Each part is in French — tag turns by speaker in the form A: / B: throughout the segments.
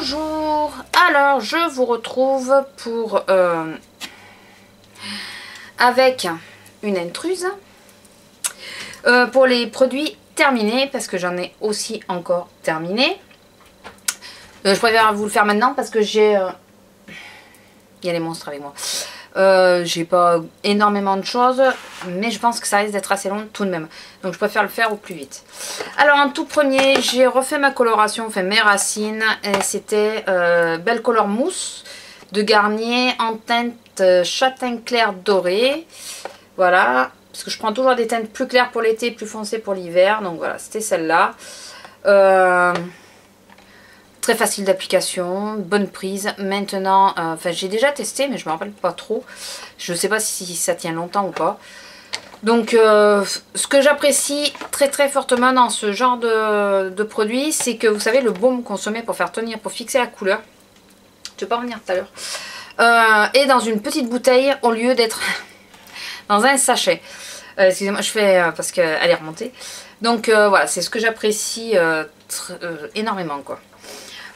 A: Bonjour, alors je vous retrouve pour avec une intruse pour les produits terminés parce que j'en ai aussi encore terminé. Je préfère vous le faire maintenant parce que j'ai il y a les monstres avec moi. J'ai pas énormément de choses, mais je pense que ça risque d'être assez long tout de même. Donc je préfère le faire au plus vite. Alors en tout premier, j'ai refait ma coloration, enfin mes racines. Et c'était Belle Color Mousse de Garnier en teinte châtain clair doré. Voilà, parce que je prends toujours des teintes plus claires pour l'été, plus foncées pour l'hiver. Donc voilà, c'était celle-là. Très facile d'application, bonne prise. Maintenant, enfin j'ai déjà testé mais je me rappelle pas trop. Je sais pas si ça tient longtemps ou pas. Donc ce que j'apprécie très très fortement dans ce genre de produit, c'est que vous savez le baume qu'on se met pour faire tenir, pour fixer la couleur. Je vais pas revenir tout à l'heure. Et dans une petite bouteille au lieu d'être dans un sachet. Excusez-moi, je fais parce qu'elle est remontée. Donc voilà, c'est ce que j'apprécie énormément quoi.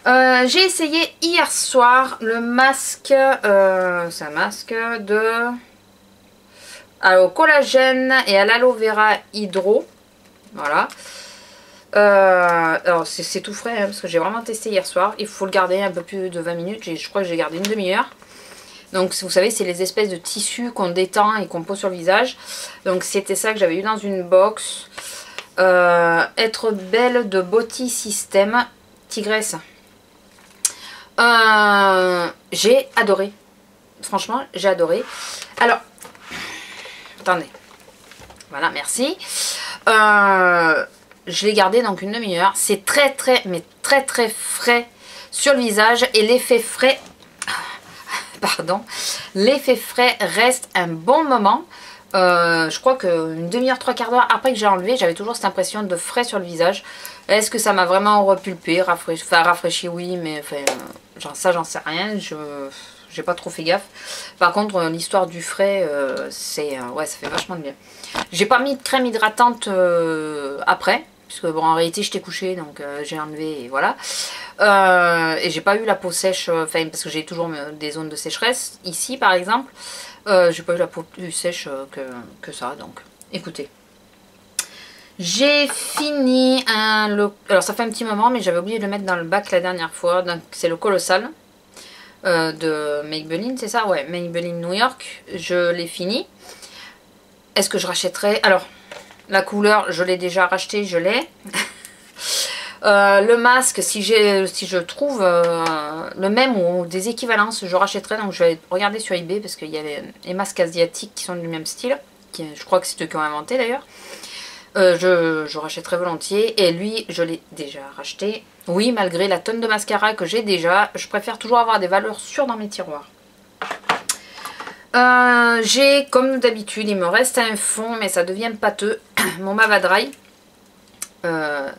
A: J'ai essayé hier soir le masque, c'est un masque au collagène et à l'aloe vera hydro. Voilà. Alors c'est tout frais hein, parce que j'ai vraiment testé hier soir. Il faut le garder un peu plus de 20 minutes. Je crois que j'ai gardé une demi-heure. Donc vous savez c'est les espèces de tissus qu'on détend et qu'on pose sur le visage. Donc c'était ça que j'avais eu dans une box. Être belle de Body System Tigresse. J'ai adoré. Franchement, j'ai adoré. Alors, attendez. Voilà, merci. Je l'ai gardé donc une demi-heure. C'est très très frais sur le visage. Et l'effet frais... Pardon. L'effet frais reste un bon moment. Je crois qu'une demi-heure, trois quarts d'heure après que j'ai enlevé, j'avais toujours cette impression de frais sur le visage. Est-ce que ça m'a vraiment repulpé, rafraîchi oui, mais enfin, ça j'en sais rien, j'ai pas trop fait gaffe. Par contre, l'histoire du frais, ouais, ça fait vachement de bien. J'ai pas mis de crème hydratante après, puisque bon, en réalité j'étais couchée, donc j'ai enlevé et voilà. Et j'ai pas eu la peau sèche, enfin, parce que j'ai toujours des zones de sécheresse, ici par exemple. J'ai pas eu la peau plus sèche que ça, donc écoutez. J'ai fini un look. Alors ça fait un petit moment, mais j'avais oublié de le mettre dans le bac la dernière fois. Donc c'est le Colossal de Maybelline, c'est ça? Ouais, Maybelline New York. Je l'ai fini. Est-ce que je rachèterai? Alors, la couleur, je l'ai déjà racheté, je l'ai. Le masque, si je trouve le même ou des équivalences, je rachèterai. Donc je vais regarder sur eBay parce qu'il y a les masques asiatiques qui sont du même style. Je crois que c'est eux qui ont inventé d'ailleurs. Je rachèterai volontiers. Et lui, je l'ai déjà racheté. Oui, malgré la tonne de mascara que j'ai déjà, je préfère toujours avoir des valeurs sûres dans mes tiroirs. J'ai, comme d'habitude, il me reste un fond, mais ça devient pâteux. Mon Mava Dry.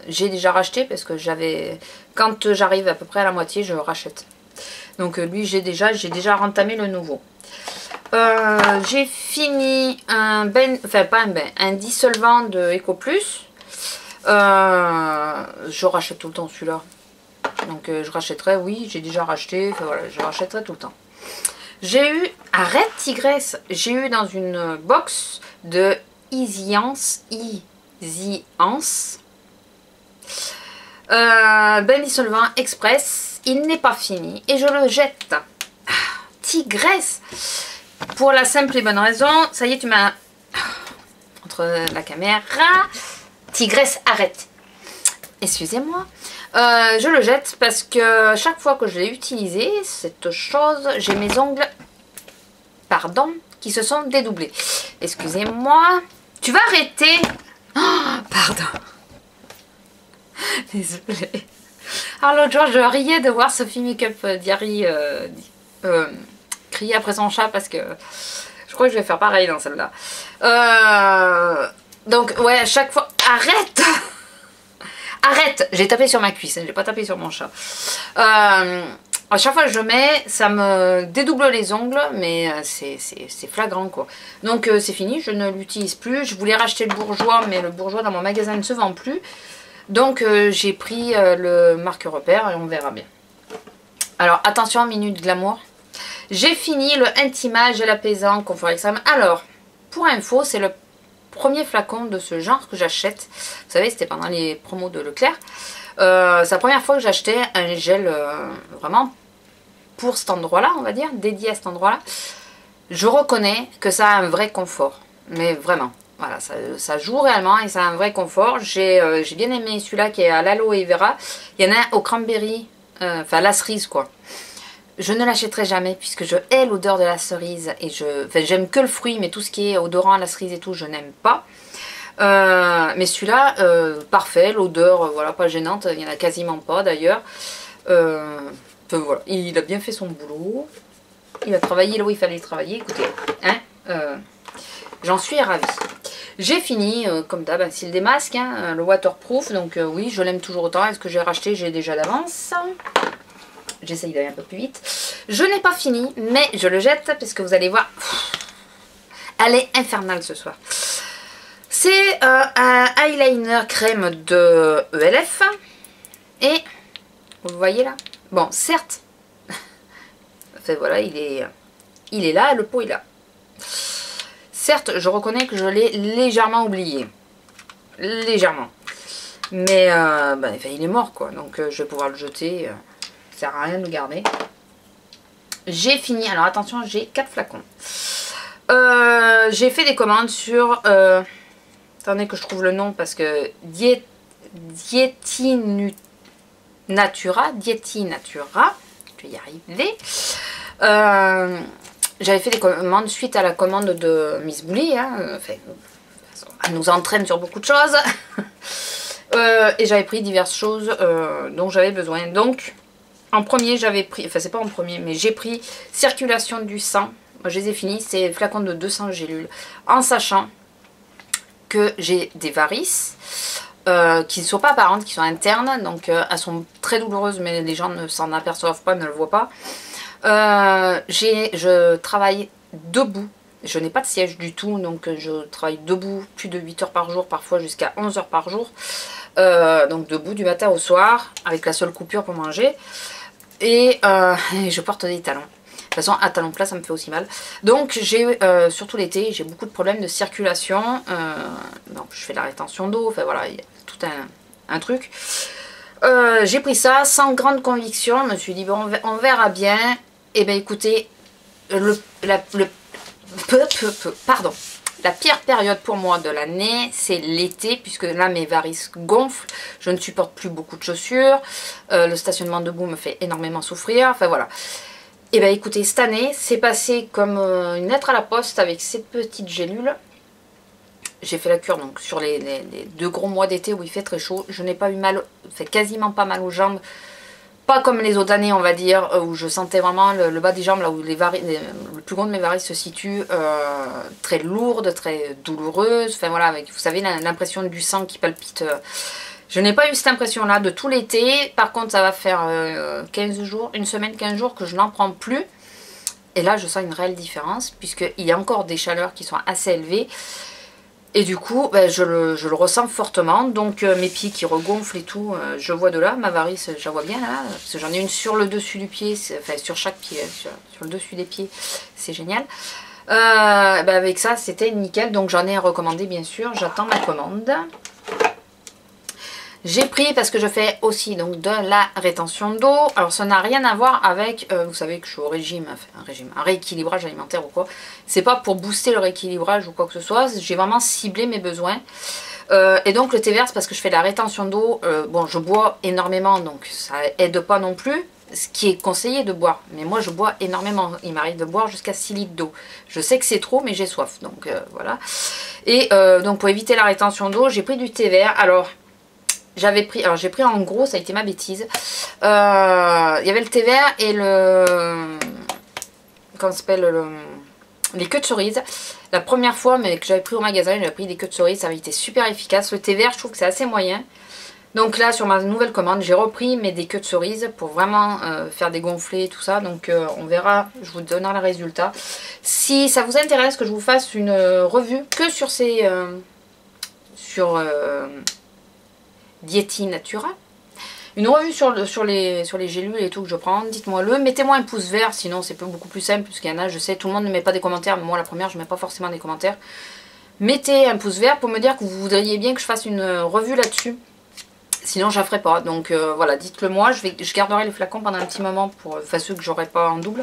A: J'ai déjà racheté parce que quand j'arrive à peu près à la moitié, je rachète. Donc lui, j'ai déjà rentamé le nouveau. J'ai fini un dissolvant de Eco Plus. Je rachète tout le temps celui-là. Donc je rachèterai, oui, j'ai déjà racheté. Enfin, voilà, je rachèterai tout le temps. J'ai eu, arrête Tigresse, j'ai eu dans une box de Easyance. Ben dissolvant express, il n'est pas fini et je le jette. Tigresse, pour la simple et bonne raison, ça y est, tu m'as entre la caméra. Tigresse, arrête. Excusez-moi. Je le jette parce que chaque fois que je l'ai utilisé, cette chose, j'ai mes ongles, pardon, qui se sont dédoublés. Excusez-moi. Tu vas arrêter. Oh, pardon. Désolée. Alors l'autre jour, je riais de voir Sophie Makeup Diary crier après son chat parce que je crois que je vais faire pareil dans celle-là. Donc ouais, à chaque fois... Arrête. Arrête. J'ai tapé sur ma cuisse, j'ai pas tapé sur mon chat. À chaque fois que je mets, ça me dédouble les ongles, mais c'est flagrant quoi. Donc c'est fini, je ne l'utilise plus. Je voulais racheter le Bourjois, mais le Bourjois dans mon magasin ne se vend plus. Donc j'ai pris le marque repère et on verra bien. Alors attention, minute glamour. J'ai fini le Intima Gel Apaisant Confort Extrême. Alors, pour info, c'est le premier flacon de ce genre que j'achète. Vous savez, c'était pendant les promos de Leclerc. C'est la première fois que j'achetais un gel vraiment pour cet endroit-là, on va dire, dédié à cet endroit-là. Je reconnais que ça a un vrai confort. Mais vraiment, voilà, ça joue réellement et ça a un vrai confort. J'ai bien aimé celui-là qui est à l'aloe vera. Il y en a un au cranberry, enfin la cerise quoi. Je ne l'achèterai jamais puisque je hais l'odeur de la cerise et j'aime que le fruit, mais tout ce qui est odorant à la cerise et tout, je n'aime pas. Mais celui-là, parfait, l'odeur, voilà, pas gênante, il n'y en a quasiment pas d'ailleurs. Voilà, il a bien fait son boulot. Il a travaillé là où il fallait travailler, écoutez, hein, j'en suis ravie. J'ai fini, comme d'hab, un cil des masques, hein, le waterproof, donc oui, je l'aime toujours autant. Est-ce que j'ai racheté? J'ai déjà d'avance. J'essaye d'aller un peu plus vite. Je n'ai pas fini, mais je le jette parce que vous allez voir, elle est infernale ce soir. C'est un eyeliner crème de ELF. Et, vous le voyez là? Bon, certes, enfin voilà, il est là, le pot est là. Certes, je reconnais que je l'ai légèrement oublié. Légèrement. Mais, enfin, il est mort quoi, donc je vais pouvoir le jeter. Ça sert à rien de le garder. J'ai fini, alors attention, j'ai 4 flacons. J'ai fait des commandes sur... attendez que je trouve le nom parce que Dieti Natura, je vais y arriver. J'avais fait des commandes suite à la commande de Miss Bouli, hein, enfin, elle nous entraîne sur beaucoup de choses. Et j'avais pris diverses choses dont j'avais besoin. Donc, en premier, j'avais pris, enfin c'est pas en premier, mais j'ai pris Circulation du sang. Moi, je les ai finis, c'est flacon de 200 gélules. En sachant que j'ai des varices qui ne sont pas apparentes, qui sont internes. Donc, elles sont très douloureuses, mais les gens ne s'en aperçoivent pas, ne le voient pas. Je travaille debout. Je n'ai pas de siège du tout, donc je travaille debout plus de 8 heures par jour, parfois jusqu'à 11 heures par jour. Donc debout du matin au soir, avec la seule coupure pour manger. Et je porte des talons. De toute façon, à talons plats, ça me fait aussi mal. Donc, j'ai surtout l'été, j'ai beaucoup de problèmes de circulation. Donc, je fais de la rétention d'eau. Enfin, voilà, il y a tout un truc. J'ai pris ça sans grande conviction. Je me suis dit, bon, on verra bien. Et bien, écoutez, la pire période pour moi de l'année, c'est l'été, puisque là mes varices gonflent, je ne supporte plus beaucoup de chaussures, le stationnement debout me fait énormément souffrir, enfin voilà. Et bien écoutez, cette année, c'est passé comme une lettre à la poste avec cette petite gélule. J'ai fait la cure donc sur les 2 gros mois d'été où il fait très chaud, je n'ai pas eu mal, fait quasiment pas mal aux jambes. Pas comme les autres années on va dire, où je sentais vraiment le bas des jambes, là où le plus gros de mes varices se situe, très lourde, très douloureuse, enfin voilà, avec, vous savez, l'impression du sang qui palpite. Je n'ai pas eu cette impression là de tout l'été. Par contre ça va faire 15 jours, une semaine, 15 jours que je n'en prends plus. Et là je sens une réelle différence, puisqu'il y a encore des chaleurs qui sont assez élevées. Et du coup, ben, je le ressens fortement. Donc mes pieds qui regonflent et tout, je vois de là. Ma varice, je la vois bien là. Parce que j'en ai une sur le dessus du pied, enfin sur chaque pied, sur le dessus des pieds. C'est génial. Ben, avec ça, c'était nickel. Donc j'en ai recommandé bien sûr. J'attends ma commande. J'ai pris parce que je fais aussi donc de la rétention d'eau. Alors ça n'a rien à voir avec, vous savez que je suis au régime, enfin un rééquilibrage alimentaire ou quoi. C'est pas pour booster le rééquilibrage ou quoi que ce soit. J'ai vraiment ciblé mes besoins. Et donc le thé vert, c'est parce que je fais de la rétention d'eau. Bon, je bois énormément, donc ça aide pas non plus. Ce qui est conseillé de boire. Mais moi je bois énormément. Il m'arrive de boire jusqu'à 6 litres d'eau. Je sais que c'est trop, mais j'ai soif. Donc voilà. Et donc pour éviter la rétention d'eau, j'ai pris du thé vert. Alors j'ai pris en gros, ça a été ma bêtise. Il y avait le thé vert et comment ça s'appelle, les queues de cerise. La première fois mais que j'avais pris au magasin, j'avais pris des queues de cerise, ça avait été super efficace. Le thé vert, je trouve que c'est assez moyen. Donc là, sur ma nouvelle commande, j'ai repris mais des queues de cerise pour vraiment faire des gonflés et tout ça. Donc on verra, je vous donnerai le résultat. Si ça vous intéresse que je vous fasse une revue que sur ces... Dieti Natura, une revue sur les gélules et tout que je prends, dites-moi le. Mettez-moi un pouce vert, sinon c'est beaucoup plus simple, parce qu'il y en a, je sais, tout le monde ne met pas des commentaires, mais moi la première, je ne mets pas forcément des commentaires. Mettez un pouce vert pour me dire que vous voudriez bien que je fasse une revue là-dessus. Sinon, je la ferai pas. Donc voilà, dites-le moi. Je garderai les flacons pendant un petit moment pour ceux que j'aurai pas en double.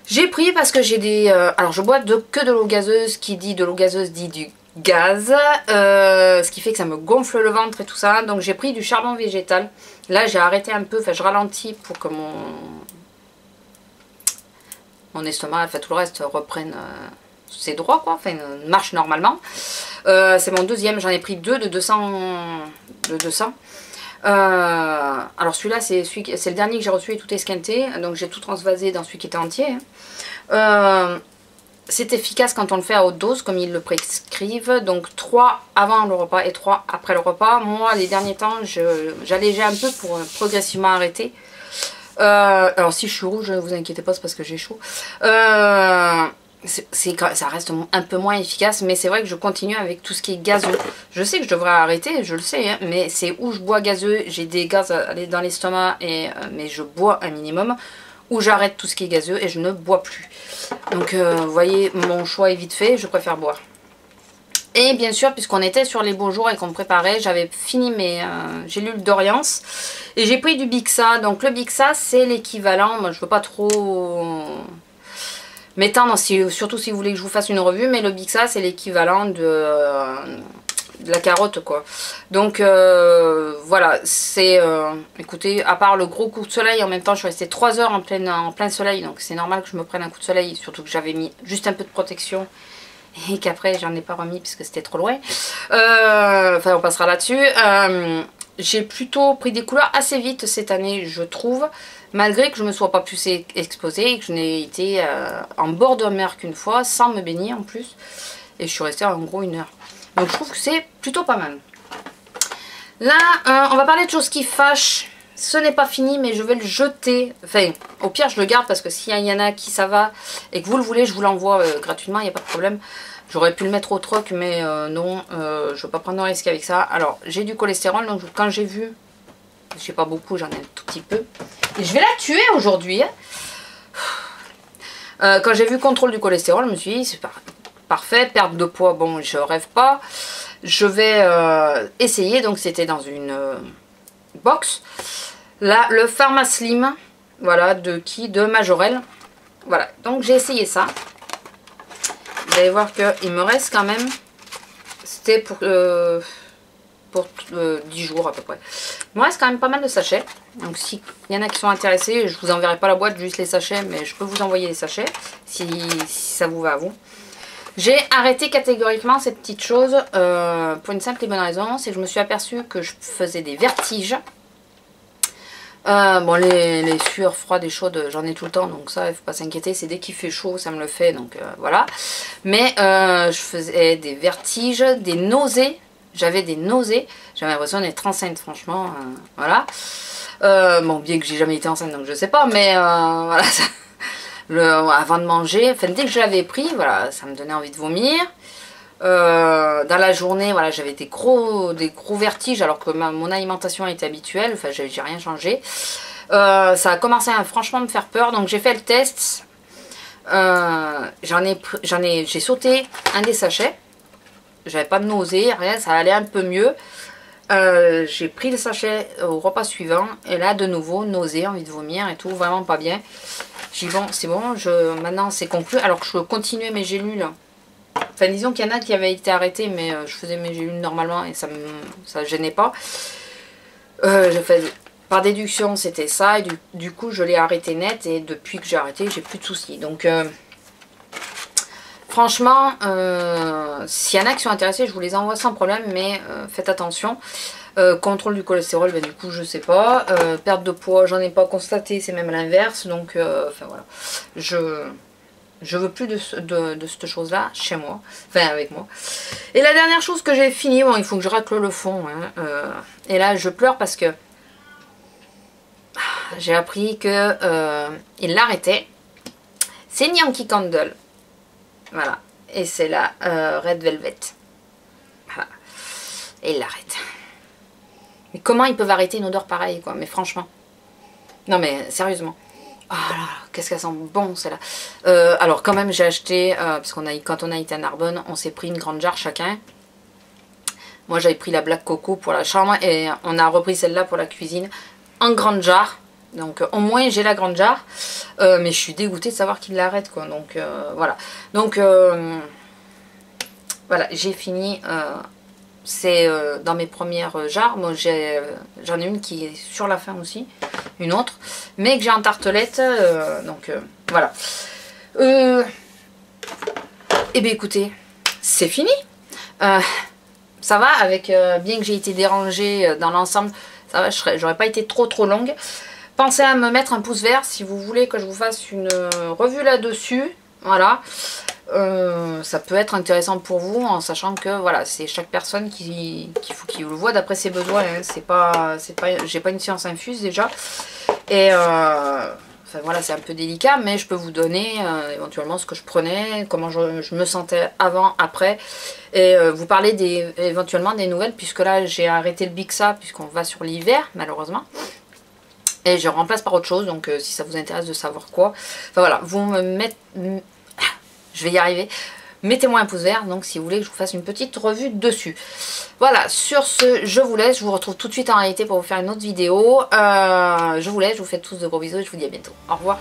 A: J'ai pris parce que j'ai des... alors, je bois que de l'eau gazeuse. Qui dit de l'eau gazeuse dit du gaz. Ce qui fait que ça me gonfle le ventre et tout ça. Donc, j'ai pris du charbon végétal. Là, j'ai arrêté un peu. Enfin, je ralentis pour que mon estomac, enfin tout le reste, reprenne... ses droits quoi, enfin marche normalement. C'est mon deuxième, j'en ai pris deux de 200. Alors celui-là c'est le dernier que j'ai reçu et tout esquinté, donc j'ai tout transvasé dans celui qui était entier. C'est efficace quand on le fait à haute dose comme ils le prescrivent, donc 3 avant le repas et 3 après le repas. Moi les derniers temps j'allégeais un peu pour progressivement arrêter. Alors si je suis rouge, ne vous inquiétez pas, c'est parce que j'ai chaud. Ça reste un peu moins efficace, mais c'est vrai que je continue avec tout ce qui est gazeux. Je sais que je devrais arrêter, je le sais, hein, mais c'est où je bois gazeux, j'ai des gaz dans l'estomac, mais je bois un minimum, ou j'arrête tout ce qui est gazeux et je ne bois plus. Donc vous voyez, mon choix est vite fait, je préfère boire. Et bien sûr, puisqu'on était sur les beaux jours et qu'on me préparait, j'avais fini mes gélules d'Orience et j'ai pris du Bixa. Donc le Bixa, c'est l'équivalent, moi je veux pas trop... m'étendre, surtout si vous voulez que je vous fasse une revue, mais le Bixa c'est l'équivalent de la carotte quoi. Donc voilà, c'est écoutez, à part le gros coup de soleil, en même temps je suis restée 3 heures en plein soleil, donc c'est normal que je me prenne un coup de soleil, surtout que j'avais mis juste un peu de protection et qu'après j'en ai pas remis puisque c'était trop loin. Enfin on passera là-dessus. J'ai plutôt pris des couleurs assez vite cette année, je trouve, malgré que je ne me sois pas plus exposée et que je n'ai été en bord de mer qu'une fois, sans me baigner en plus. Et je suis restée en gros 1 heure. Donc je trouve que c'est plutôt pas mal. Là, on va parler de choses qui fâchent. Ce n'est pas fini, mais je vais le jeter. Enfin, au pire, je le garde parce que s'il y en a qui ça va et que vous le voulez, je vous l'envoie gratuitement, il n'y a pas de problème. J'aurais pu le mettre au troc, mais non, je ne veux pas prendre de risque avec ça. Alors, j'ai du cholestérol, donc quand j'ai vu, j'ai pas beaucoup, j'en ai un tout petit peu. Et je vais la tuer aujourd'hui. Quand j'ai vu contrôle du cholestérol, je me suis dit, c'est parfait, perte de poids, bon, je rêve pas. Je vais essayer, donc c'était dans une box. Là, le Pharmaslim, voilà, de Majorel. Voilà, donc j'ai essayé ça. Vous allez voir qu'il me reste quand même, c'était pour 10 jours à peu près. Il me reste quand même pas mal de sachets. Donc s'il y en a qui sont intéressés, je vous enverrai pas la boîte, juste les sachets, mais je peux vous envoyer les sachets si ça vous va à vous. J'ai arrêté catégoriquement cette petite chose pour une simple et bonne raison, c'est que je me suis aperçue que je faisais des vertiges. Bon, les sueurs froides et chaudes, j'en ai tout le temps, donc ça, il ne faut pas s'inquiéter, c'est dès qu'il fait chaud, ça me le fait, donc voilà. Mais je faisais des vertiges, des nausées, j'avais des nausées, j'avais l'impression d'être enceinte, franchement, voilà. Bon, bien que j'ai jamais été enceinte, donc je sais pas, mais voilà, ça, avant de manger, enfin, dès que je l'avais pris, voilà, ça me donnait envie de vomir. Dans la journée, voilà, j'avais des gros vertiges alors que mon alimentation était habituelle, enfin j'ai rien changé. Ça a commencé à franchement me faire peur, donc j'ai fait le test. J'ai sauté un des sachets, j'avais pas de nausée, rien, ça allait un peu mieux. J'ai pris le sachet au repas suivant et là de nouveau nausée, envie de vomir et tout, vraiment pas bien. J'ai dit bon, c'est bon, maintenant c'est conclu, alors que je continuais mes gélules. Enfin, disons qu'il y en a qui avaient été arrêtés, mais je faisais mes gélules normalement et ça gênait pas. Par déduction, c'était ça. Et du coup, je l'ai arrêté net. Et depuis que j'ai arrêté, j'ai plus de soucis. Donc, franchement, s'il y en a qui sont intéressés, je vous les envoie sans problème. Mais faites attention. Contrôle du cholestérol, ben, du coup, je sais pas. Perte de poids, j'en ai pas constaté. C'est même l'inverse. Donc, enfin voilà. Je veux plus de cette chose-là chez moi, enfin avec moi. Et la dernière chose que j'ai fini, bon il faut que je racle le fond, hein, et là je pleure parce que j'ai appris que il l'arrêtait. C'est Yankee Candle, voilà, et c'est la Red Velvet, voilà, et il l'arrête. Mais comment ils peuvent arrêter une odeur pareille, quoi? Mais franchement. Non mais sérieusement. Oh là là, qu'est-ce qu'elle sent bon celle-là. Alors quand même j'ai acheté, parce qu'on quand on a été à Narbonne, on s'est pris une grande jarre chacun. Moi j'avais pris la Black Coco pour la chambre et on a repris celle-là pour la cuisine en grande jarre. Donc au moins j'ai la grande jarre. Mais je suis dégoûtée de savoir qu'il l'arrête quoi. Donc voilà. Donc voilà, j'ai fini. C'est dans mes premières jarres. Moi j'en ai une qui est sur la fin aussi. Une autre. Mais que j'ai en tartelette. Donc voilà. Et bien écoutez, c'est fini. Ça va avec, bien que j'ai été dérangée dans l'ensemble, ça va, j'aurais pas été trop longue. Pensez à me mettre un pouce vert si vous voulez que je vous fasse une revue là-dessus. Voilà. Ça peut être intéressant pour vous en sachant que voilà, c'est chaque personne qui le voit d'après ses besoins. Hein. J'ai pas une science infuse déjà. Et enfin voilà, c'est un peu délicat, mais je peux vous donner éventuellement ce que je prenais, comment je me sentais avant, après, et vous parler éventuellement des nouvelles, puisque là j'ai arrêté le Bixa, puisqu'on va sur l'hiver, malheureusement, et je remplace par autre chose, donc si ça vous intéresse de savoir quoi, enfin voilà, vous me mettez, je vais y arriver, mettez-moi un pouce vert, donc si vous voulez que je vous fasse une petite revue dessus. Voilà, sur ce, je vous laisse, je vous retrouve tout de suite en réalité pour vous faire une autre vidéo. Je vous laisse, je vous fais tous de gros bisous et je vous dis à bientôt. Au revoir.